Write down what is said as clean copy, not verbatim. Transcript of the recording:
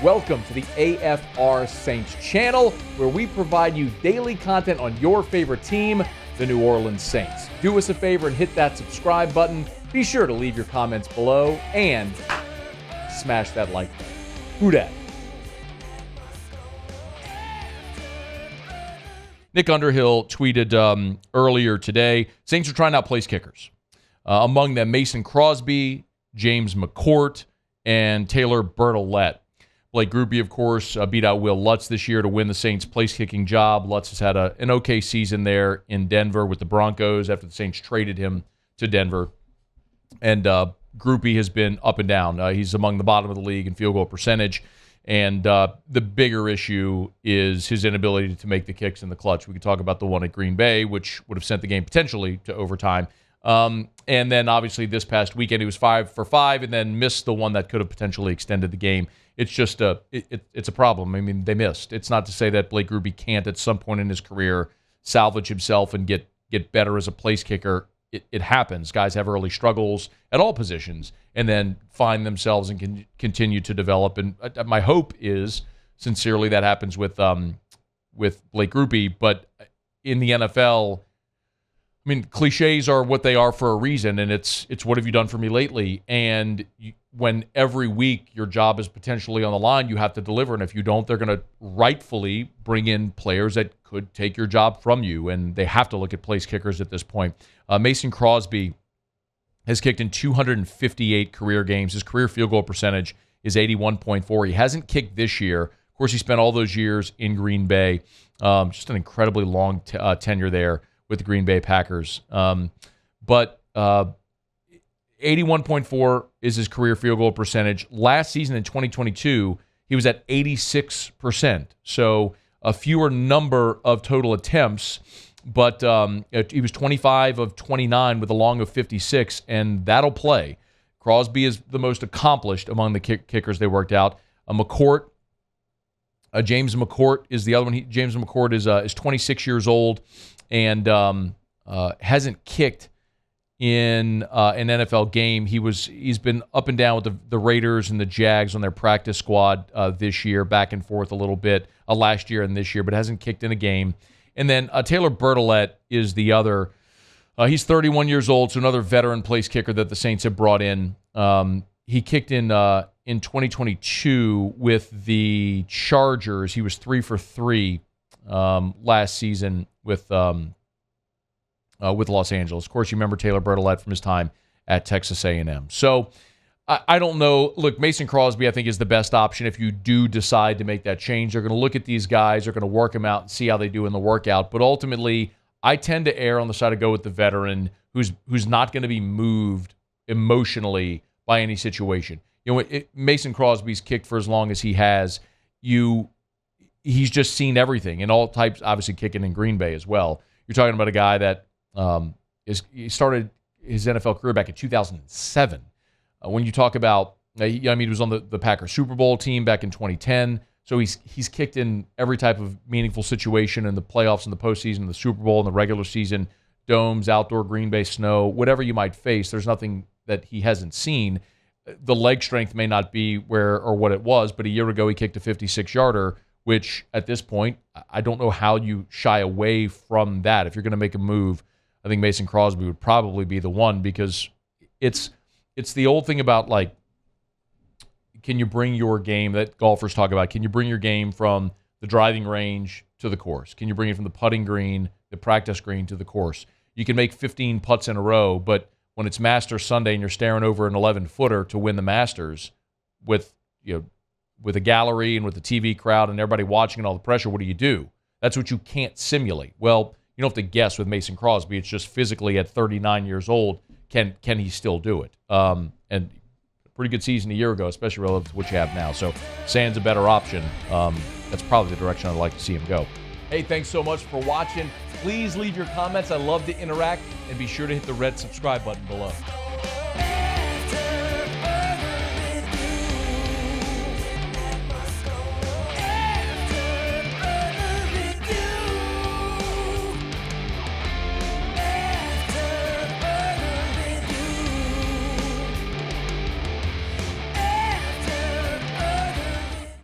Welcome to the AFR Saints channel, where we provide you daily content on your favorite team, the New Orleans Saints. Do us a favor and hit that subscribe button. Be sure to leave your comments below and smash that like button. Who dat? Nick Underhill tweeted earlier today, Saints are trying to outplace kickers. Among them, Mason Crosby, James McCourt, and Taylor Bertolette. Blake Grupe, of course, beat out Will Lutz this year to win the Saints' place-kicking job. Lutz has had an okay season there in Denver with the Broncos after the Saints traded him to Denver. And Grupe has been up and down. He's among the bottom of the league in field goal percentage. And the bigger issue is his inability to make the kicks in the clutch. We could talk about the one at Green Bay, which would have sent the game potentially to overtime. And then, obviously, this past weekend, he was 5 for 5 and then missed the one that could have potentially extended the game. It's just it's a problem. I mean, they missed. It's not to say that Blake Grupe can't at some point in his career salvage himself and get better as a place kicker. It happens. Guys have early struggles at all positions and then find themselves and can continue to develop. And my hope is, sincerely, that happens with Blake Grupe. But in the NFL, I mean, cliches are what they are for a reason, and it's what have you done for me lately? And when every week your job is potentially on the line, you have to deliver. And if you don't, they're going to rightfully bring in players that could take your job from you, and they have to look at place kickers at this point. Mason Crosby has kicked in 258 career games. His career field goal percentage is 81.4. He hasn't kicked this year. Of course, he spent all those years in Green Bay. Just an incredibly long tenure there with the Green Bay Packers. But 81.4 is his career field goal percentage. Last season in 2022, he was at 86%. So a fewer number of total attempts, but he was 25 of 29 with a long of 56, and that'll play. Crosby is the most accomplished among the kickers they worked out. James McCourt is the other one. James McCourt is 26 years old and hasn't kicked in an NFL game. He's been up and down with the Raiders and the Jags on their practice squad this year, back and forth a little bit last year and this year, but hasn't kicked in a game. And then Taylor Bertolette is the other. He's 31 years old, so another veteran place kicker that the Saints have brought in. He kicked in 2022 with the Chargers. He was 3 for 3 last season with Los Angeles. Of course, you remember Taylor Bertolette from his time at Texas A&M. So I don't know. Look, Mason Crosby, I think, is the best option if you do decide to make that change. They're going to look at these guys. They're going to work them out and see how they do in the workout. But ultimately, I tend to err on the side of go with the veteran who's not going to be moved emotionally by any situation. You know, Mason Crosby's kicked for as long as he has. He's just seen everything in all types, obviously kicking in Green Bay as well. You're talking about a guy that he started his NFL career back in 2007. When you talk about, he was on the Packers Super Bowl team back in 2010. So he's kicked in every type of meaningful situation in the playoffs, in the postseason, in the Super Bowl, in the regular season, domes, outdoor, Green Bay snow, whatever you might face. There's nothing that he hasn't seen. The leg strength may not be where or what it was, but a year ago he kicked a 56-yarder, which at this point, I don't know how you shy away from that. If you're going to make a move, I think Mason Crosby would probably be the one, because it's the old thing about, like, can you bring your game that golfers talk about? Can you bring your game from the driving range to the course? Can you bring it from the putting green, the practice green, to the course? You can make 15 putts in a row, but when it's Masters Sunday and you're staring over an 11-footer to win the Masters with a gallery and with the TV crowd and everybody watching and all the pressure, what do? That's what you can't simulate. Well, you don't have to guess with Mason Crosby. It's just physically at 39 years old, can he still do it? And a pretty good season a year ago, especially relative to what you have now. So Sand's a better option. That's probably the direction I'd like to see him go. Hey, thanks so much for watching. Please leave your comments. I love to interact. And be sure to hit the red subscribe button below.